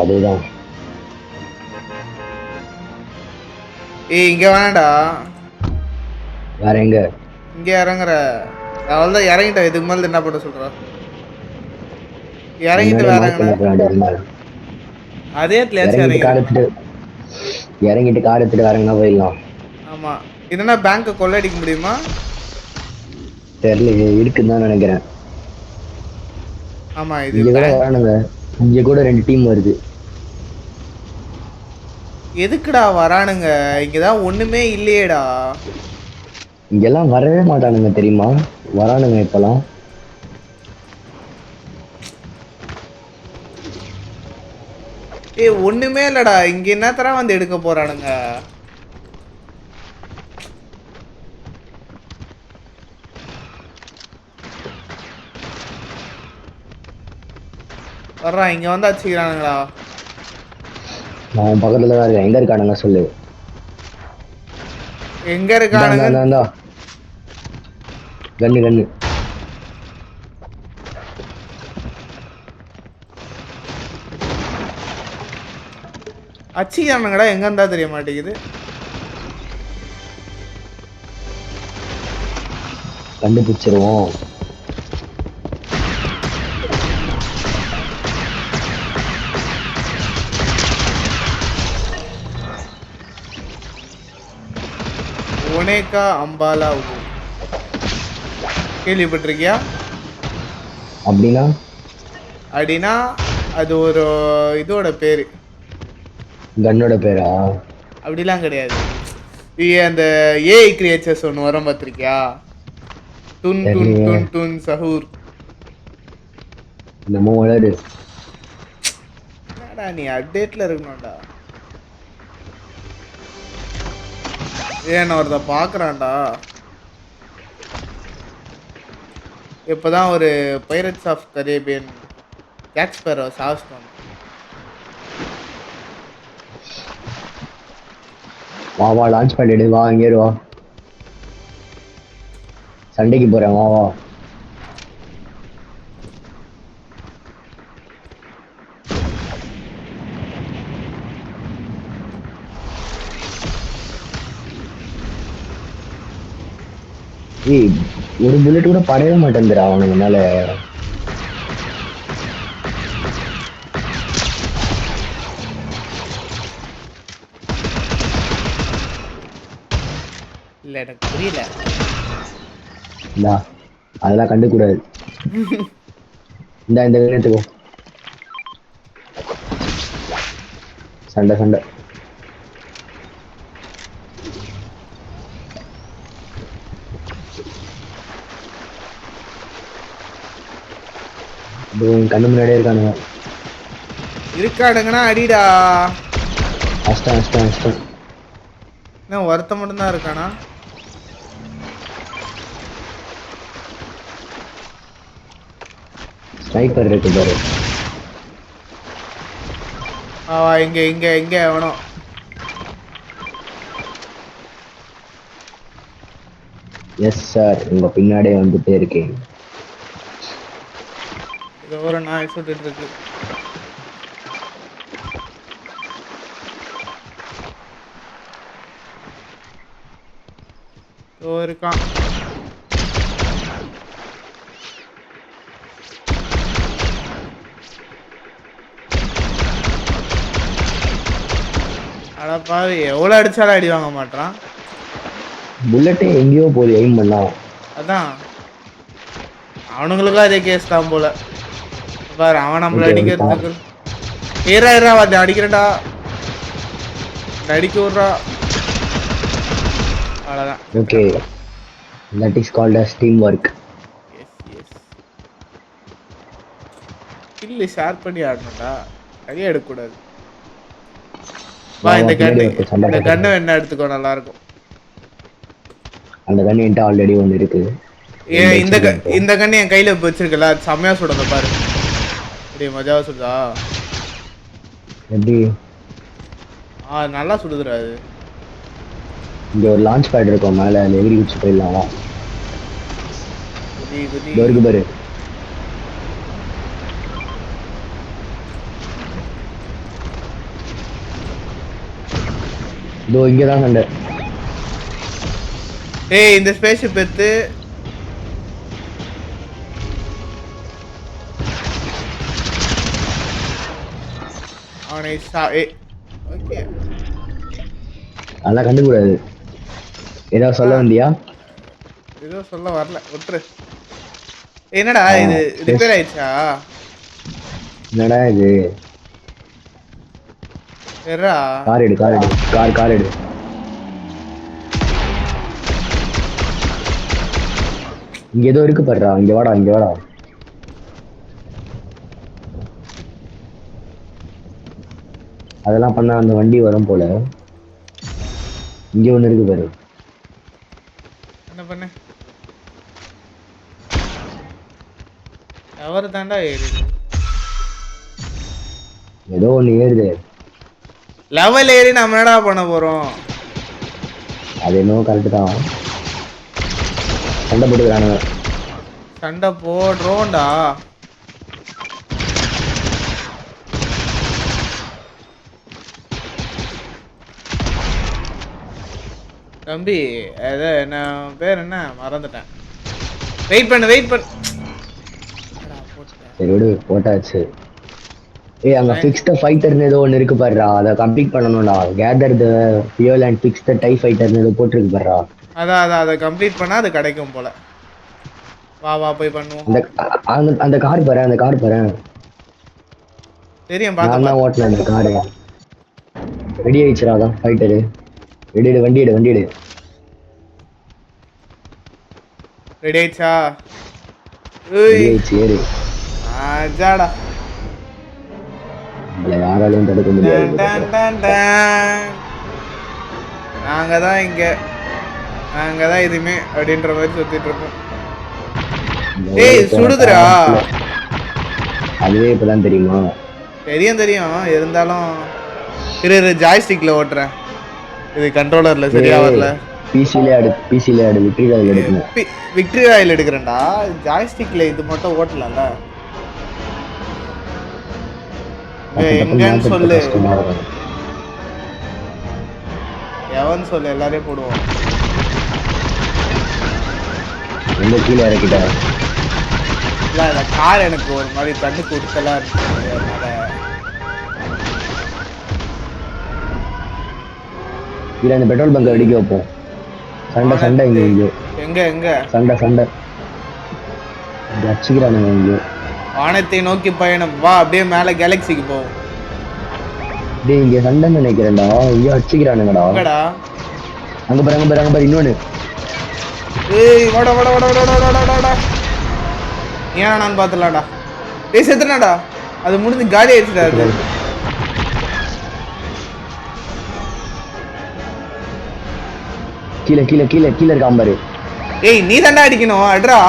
அதுதான். ஏய் இங்க வேணாம்டா. வேற எங்க? இங்க இறங்குற. அவள்தான் இறங்கிட்டேன். இதுக்கு மேல என்ன பண்ண சொல்ற? இறங்கிட்டு முன்னாடியே வேற மார்க் எங்கண்ணா? பண்ண பிளான் இருந்தாரு. அதே இடத்துலயாச்சும் இறங்கிட்டு கார் இறங்கிருக்கணும். எடுத்துட்டு இறங்கிட்டு கார் எடுத்துட்டு வேற எங்கன்னா போயிடலாம். ஆமா. இதுனா பேங்க்கை கொள்ளடிக்க முடியுமா? தெரியல, இருக்குன்னு தான் நினைக்கிறேன். ஆமா இது இங்க கூட பேங்க். வரானுங்க. இங்க கூட 2 டீம் வருது. எதுக்குடா வரானுங்க? இங்கதான் ஒண்ணுமே இல்லையேடா. இங்கெல்லாம் வரவே மாட்டானுங்க தெரியுமா? வரானுங்க இப்பெல்லாம். ஏய் ஒண்ணுமே இல்லடா. இங்க என்னத்தடா வந்து எடுக்க போறானுங்க? வர்றான் இங்க வந்து அடிச்சுக்கிறானுங்களா? நான் பக்கத்துல தான் இருக்கேன். எங்க இருக்கானுங்க சொல்லு. எங்க இந்தா இந்தா இருக்கானுங்க? இந்தா இந்தா. கன்னு கன்னு. அடிச்சுக்கிறானுங்கடா. எங்க இருந்தா தெரிய மாட்டேங்குது. கண்டுபிடிச்சிருவோம். ஒனேகா அம்பாலா ஊ கேள்விப்பட்டிருக்கியா? அப்படின்னா அப்படின்னா அது ஒரு இதோட பேரு. கன்னோட பேரா? அப்படிலாம் கிடையாது. அந்த ஏஐ கிரியேச்சர்ஸ் ஒன்று வரும் பார்த்திருக்கியா? துன் துன் தெரியலையே. துன் துன் சஹூர். என்னமோ வளரு. என்னடா நீ அப்டேட்ல இருக்கணும்டா. ஏன் ஒருத்த பாக்குறான்டா. இப்பதான் ஒரு Pirates of Caribbean Jack Sparrow சாவச்சிட்டு வந்தேன். வா வா லான்ச் பண்ணிடு. வா இங்கே வா. சண்டைக்கு போறேன். வா வா. ஏய், ஒரு புல்லட் கூட படவே மாட்டேங்குதுடா அவனுக்கு மேல. இல்ல எனக்கு புரியல. இந்தா, அதெல்லாம் கண்டுக்கூடாது. இந்த எடுத்துக்கோ. சண்டை சண்டை. இதோ என் கண்ணு முன்னாடியே இருக்கானுங்க. இருக்காடுங்கன்னா அடிடா. அஷ்டம் அஷ்டம் அஷ்டம். என்ன ஒருத்த மட்டும்தான் இருக்கானா? ஸ்னைப்பர் இருக்கு பாரு. இங்க இங்க இங்க வேணும். எஸ் சார், உங்க பின்னாடியே வந்துட்டே இருக்கேன். ஏதோ ஒரு நாய் சுட்டுட்டு இருக்கு. இதோ இருக்கான். அடப்பாவி எவ்வளவு அடிச்சாலும் அடி வாங்க மாட்டான். புல்லட்டே எங்கேயோ போகுது எய்ம் பண்ணா. அதான் அவனுங்களுக்கும் அதே கேஸ் தான் போல. பாரு அவன் நம்மள ஓகே ஒரு கார். அடிக்கிறதுக்கு. ஏறா ஏறா வந்து அடிக்கிறேன்டா. அடிக்க விட்றா. அவ்வளோதான் ஓகே, செத்துறான். That is called as team work. Yes yes. Kill share பண்ணி ஆடணும்டா. தனியாக எடுக்கக்கூடாது. வா வா வா, இந்த பின்னாடி கன்னு. ஒருத்தர் சண்டை இந்த கன்னு போட்டுருக்கான். என்ன எடுத்துக்கோ நல்லா இருக்கும். அந்த கன் என்கிட்ட ஆல்ரெடி ஒன்று இருக்கு. ரெண்டு ஏன் இந்த வச்சிருக்கேன் இப்போ. இந்த கன்னு என் கையில் இப்போ வச்சிருக்கல அது செம்மையாக சுடுங்க பாரு. அப்படியே மஜாவா சுடுதா? எப்படி? நல்லா சுடுதுடா அது. இங்க ஒரு லான்ச் பேட் இருக்கும் மேலே, அதில் எகிரி குச்சி போயிடலாம். வா. குதி குதி. இதோ இருக்கு பாரு. இதோ இங்கதான் சண்டை. ஏய் இந்த ஸ்பேஸ்ஷிப் எடுத்து அவனை ஓகே. அதெல்லாம் கண்டுக்கூடாது. ஏதாவது சொல்ல வந்தியா? ஏதோ சொல்ல வரல, விட்டுரு. என்னடா ஆ, இது yes. ரிப்பேர் ஆயிடுச்சா? என்னடா இது? எர்ரா கார் எடு, கார் எடு, கார் எடு. இங்க ஏதோ இருக்கு பாருடா, இங்க வாடா, இங்க வாடா. அதெல்லாம் பண்ணா அந்த வண்டி வரும் போல. இங்க ஒண்ணு இருக்கு பாரு. என்ன பண்ண? டவர் தாண்டா ஏறுது. ஏதோ ஒண்ணு ஏறுது. லெவல் ஏறி நம்ம என்னடா பண்ண போறோம்? அது என்னவோ கரெக்ட் தான். சண்டை போட்டுக்கிறானுங்க. சண்டை போடுறோம்டா. தம்பி அது என்ன பேர், என்ன மறந்துட்டேன். வெயிட் பண்ணு. என்னடா போட்டேன்? சரி விடு, போட்டாச்சு. ஏய், அங்க ஃபிக்ஸ் த ஃபைட்டர்னு ஏதோ ஒன்று இருக்கு பாருடா, அதை கம்ப்ளீட் பண்ணணும்டா. Gather the fuel and fix the tie ஃபைட்டர்னு ஏதோ போட்டிருக்கு பாருடா. அதான் அதை கம்ப்ளீட் பண்ணா அது கிடைக்கும் போல. வா போய் பண்ணுவோம். அந்த கார் பாரு, அந்த கார் பாரு. தெரியும், நான் தான் பார்த்தேன். ஓட்டினேன் அந்த காரு. ரெடி ஆயிடுச்சுடா, அதான் ஃபைட்டரு. வண்டி எடு. ரெடி ஆயிடுச்சா? ரெடி ஆயிடுச்சு, ஏறு. ஆஜாடா. நம்மள யாராலையும் தடுக்க முடியாது. நாங்க தான் இதுமே அப்படின்ற மாதிரி சுத்திட்டு இருக்கோம். ஏய் சுடுதுடா. அதுவே இப்பதான் தெரியுமா? தெரியும். இருந்தாலும் இரு ஜாய்ஸ்டிக்ல ஓட்டுறேன். இது கண்ட்ரோலர்ல சரியா வரல. பிசில ஆடு விக்டரி ராயல் எடுக்கணும். விக்டரி ராயல் எடுக்கிறேன்டா. ஜாய்ஸ்டிக்ல இது மட்டும் ஓட்டலாம்ல. எங்கன்னு சொல்லு. எவன் சொல்லு, எல்லாரையும் போடுவோம். எந்த கீழே இறக்கிட்ட? இல்ல இந்த கார் எனக்கு ஒரு மாதிரி தண்ணி கொடுத்தலாம் இருக்கு. கீழே அந்த பெட்ரோல் பங்க் அடிக்க வைப்போம். சண்டை எங்க சண்டை அடிச்சுக்கிறானுங்க இங்க. வானத்தை நோக்கி பயணம். வா அப்படியே மேல கேலக்சிக்கு போவோம். டேய் இங்க சண்டைன்னு நினைக்கிறேன்டா. இங்க அடிச்சுக்கிறானுங்கடா. அங்க பாரு இன்னொன்னு. ஏய் வாடா. ஏன் நான் பாத்துலாம்டா. ஏய் செத்துனாடா. அது முடிஞ்சு காலி ஆயிடுச்சுடா. அது கீழே இருக்கான் பாரு. ஏய் நீ தாண்டா அடிக்கணும். அட்ரா.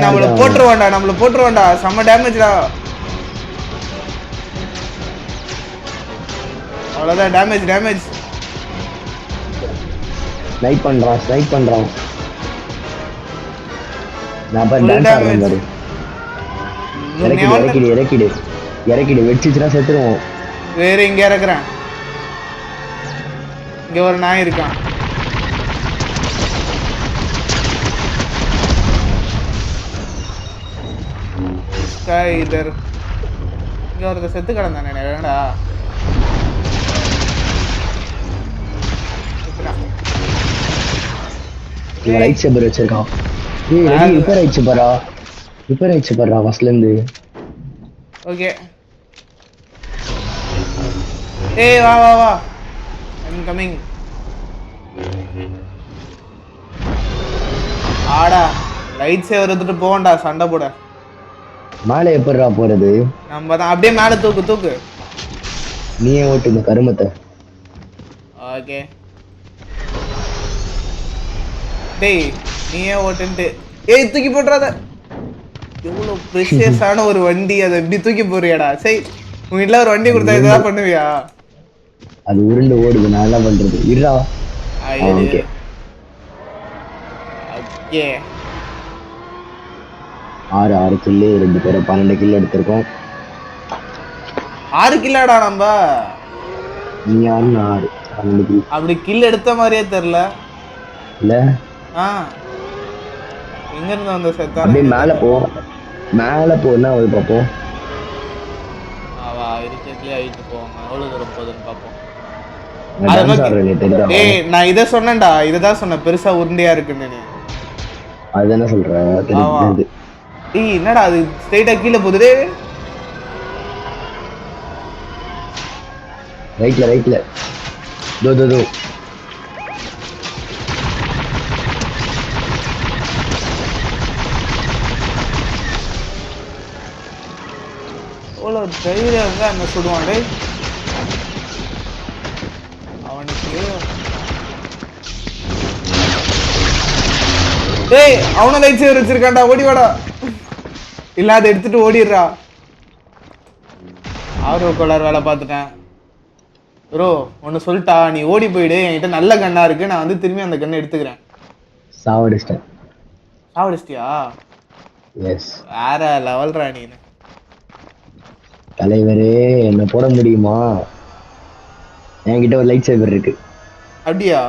நம்மள போட்டுருவான்டா. செம்ம டேமேஜ்டா. அவ்வளவுதான். டேமேஜ். ஸ்னைப் பண்றான். நான் பாரு டான்ஸ் ஆடுறேன் பாரு. இறக்கிடு வெடிச்சுச்சுனா செத்துருவோம். வேற இங்க இறக்குறேன். இங்க ஒரு நாய் இருக்கான். இங்க ஒரு செத்து கிடந்தானே. என்னடா லைட் சேபர் வச்சிருக்கான். ஏய் ரெடி ரிப்பேர் ஆயிடுச்சு பாரா ஃபர்ஸ்ட்ல இருந்து. ஓகே. ஏய் வா. I'm coming. ஆடா லைட் சேவர் எடுத்துட்டு போவோம்டா சண்டை போட. மேலே எப்படிடா போறது? நம்ம தான் அப்படியே மேலே தூக்கு. நீயே ஓட்டு இந்த கருமத்தை. ஓகே. டேய் நீயே ஓட்டுன்ட்டு. ஏய் தூக்கி போட்டுறாத. எவ்வளோ ப்ரெஷியஸான ஒரு வண்டி, அதை எப்படி தூக்கி போறியாடா? சரி உங்க வீட்டில் ஒரு வண்டி கொடுத்தா இதுதான் பண்ணுவியா? அது உருண்டு ஓடுது, நான் என்ன பண்றது? இருடா. ஓகே 6 கில்லு 2 பேரை 12 கில்லு எடுத்திருக்கோம். 6 கில்லாடா நம்ம. நீ 6 12 அப்படி கில் எடுத்த மாதிரியே தெரியல. இல்ல எங்க இருந்து வந்த அப்படியே செத்தானே மேல தெரியல. போ, மேல போனா அது பார்ப்போம். அவா இருக்கிறதுலயே ஆயிட்டு போவாங்க. எவ்வளவு தூரம் போகுதுன்னு பார்ப்போம். நான் அதை டான்ஸ் நோக்கி. ஆடுறேன் தெரியுதா? டேய் நான் இதை சொன்னேன்டா, இதைதான் சொன்னேன், பெருசா உருண்டையா இருக்குன்னு. அது என்ன சொல்ற? ஆமா. தெரியுது. டேய் என்னடா அது ஸ்ட்ரைட்டா கீழே போகுது. ரைட்ல தோ தோ தோ. எவ்வளவு தைரியம் இருந்தா என்ன சுடுவான் டேய் அவனுக்கு. டேய் அவனும் லைட் சேவர் வச்சிருக்கான்டா, ஓடி வாடா. இல்ல அதை எடுத்துட்டு ஓடிடுறா. ஆர்வ கோளாறு வேலை பார்த்துட்டேன் ப்ரோ. ஒன்னு சொல்லிட்டா, நீ ஓடி போயிடு, என்கிட்ட நல்ல கண்ணா இருக்கு, நான் வந்து திரும்பி அந்த கண்ணை எடுத்துக்கிறேன். சாவடிச்சிட்டேன். சாவடிச்சிட்டியா? எஸ். வேற லெவல்ரா நீ. தலைவரே என்ன போட முடியுமா? என்கிட்ட ஒரு லைட் சேவர் இருக்கு. அப்படியா?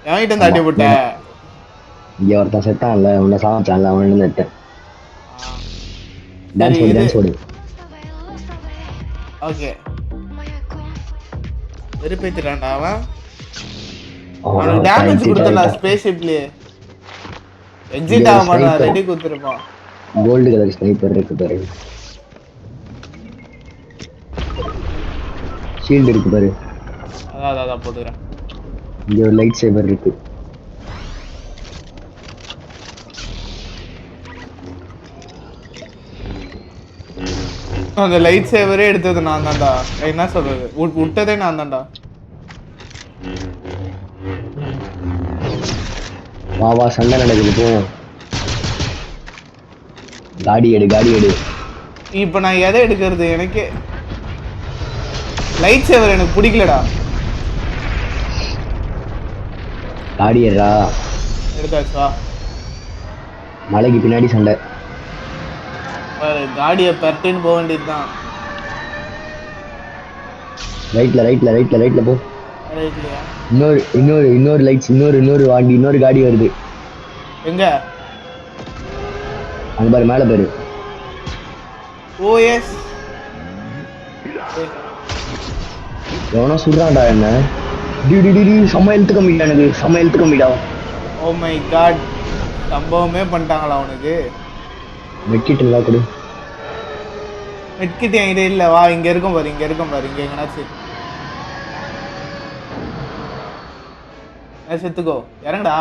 என்கிட்ட இருந்து ஆமா. அடி போட்ட. இங்க ஒருத்தன் செத்தான்ல, உன்னை சாவச்சான்ல, அவன் எடுத்தேன். சரி இது டான்ஸ் ஓடு. ஓகே. வெறுப்பேத்திட்டான்டா அவன். அவனுக்கு டேமேஜ் கொடுத்தல ஸ்பேஸ்ஷிப்லயே. எக்ஸிட் ஆக மாட்டான், ரெடி குத்துருப்பான். கோல்டு கலர் ஸ்னைப்பர் இருக்கு பாரு, ஷீல்ட் இருக்கு பாரு. அதான் போட்டுக்கிறேன். இங்க ஒரு லைட் சேவர் இருக்கு. அந்த லைட் சேவரே எடுத்தது நான் தான்டா. என்ன சொல்றது, விட்டதே நான் தான்டா. வா சண்டை நடக்குது போ. காடி எடு. இப்ப நான் எதை எடுக்கிறது? எனக்கு லைட் சேவர் எனக்கு பிடிக்கலடா. காடி எடுறா. எடுத்தாச்சா? மலைக்கு பின்னாடி சண்டை. காடியை பெர்ட்டின்னு போக வேண்டியதுதான். ரைட்ல போ. ரைட்லயா? இன்னொரு லைட்ஸ், இன்னொரு வாண்டி, இன்னொரு காடி வருது. எங்க? அங்க பாரு, மேல பாரு. ஓ எஸ். எவனோ சொல்றான்டா என்ன. டி செம்ம எழுத்து கம்மிடா, எனக்கு செம்ம எழுத்து கம்மிடா. ஓ மை காட், சம்பவமே பண்ணிட்டாங்களா அவனுக்கு? மெட்கிட் இருந்தா கொடு. மெட்கிட் என்கிட்ட இல்ல. வா, இங்க இருக்கும் பாரு, இங்க எங்கனாச்சு. செத்துக்கோ, இறங்கடா.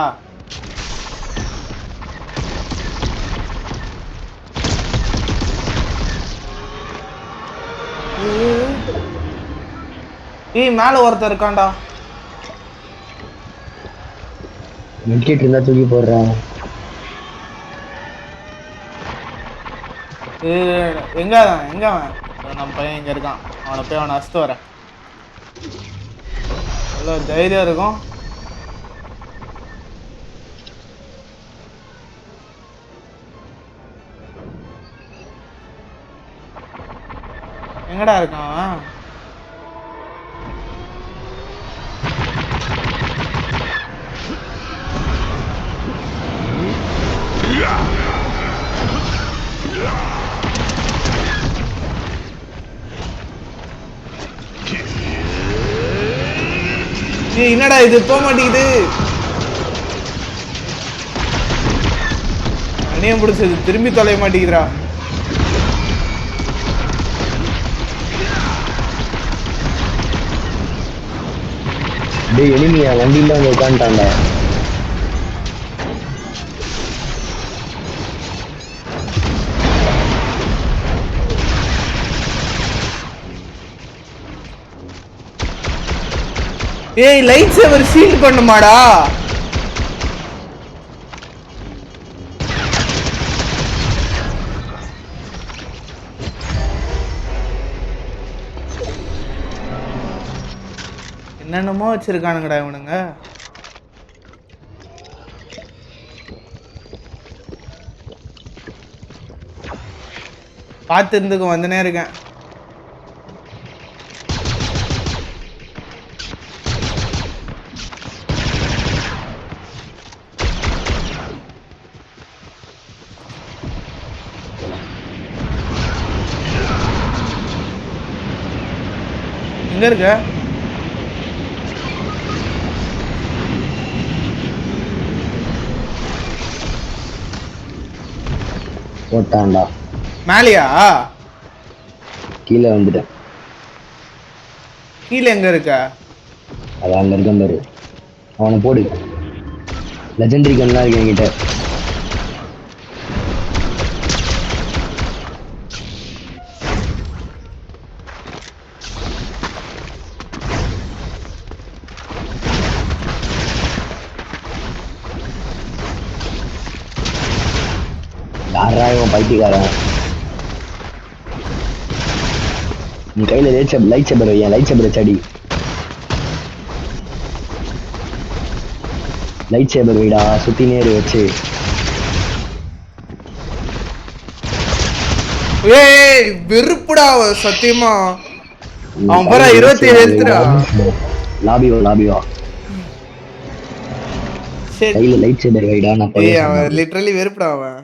ஏய் மேல ஒருத்தர் இருக்கான்டா. மெட்கிட் இருந்தா தூக்கி போடுறான். எங்க அவன்? நம்ம பையன் இங்க இருக்கான். அவனை போய் அவனை அடிச்சுட்டு வரேன். எவ்வளவு தைரியம் இருக்கும். எங்கடா இருக்கான்? என்னடா இது போக மாட்டேங்குது. அணியம் பிடிச்சது திரும்பி தொலைய மாட்டேங்குதுடா. டேய் எனிமியா வண்டியில வந்து உட்காந்துட்டான்டா. ஏய் லைட் சேவர் ஷீல்ட் பண்ணுமாடா? என்னென்னமோ வச்சிருக்கானுங்கடா இவனுங்க. பார்த்து இருந்துக்கும், வந்துனே இருக்கேன். எங்க இருக்க? போட்டான்டா. மேலையா? கீழே வந்துட்டேன். கீழே எங்க இருக்க? அது அங்க இருக்க பாரு. அவனை போடு. லெஜெண்டரி கன்லாம் இருக்கு என்கிட்ட. யாரா இவன் பைத்தியக்காரன்? உன் கையில லைட் சேபர் வையன். லைட் சேபர் வச்சாடி. லைட் சேபர் வைடா. சுத்தி நேரு வச்சு. ஏய் வெறுப்புடா சத்தியமா. அவன் பாரு 27 எழுத்துடா. லாபி வா. கையில லைட் சேபர் வைடா. நான் ஏய் அவன் லிட்டரலி வெறுப்புடா அவன்.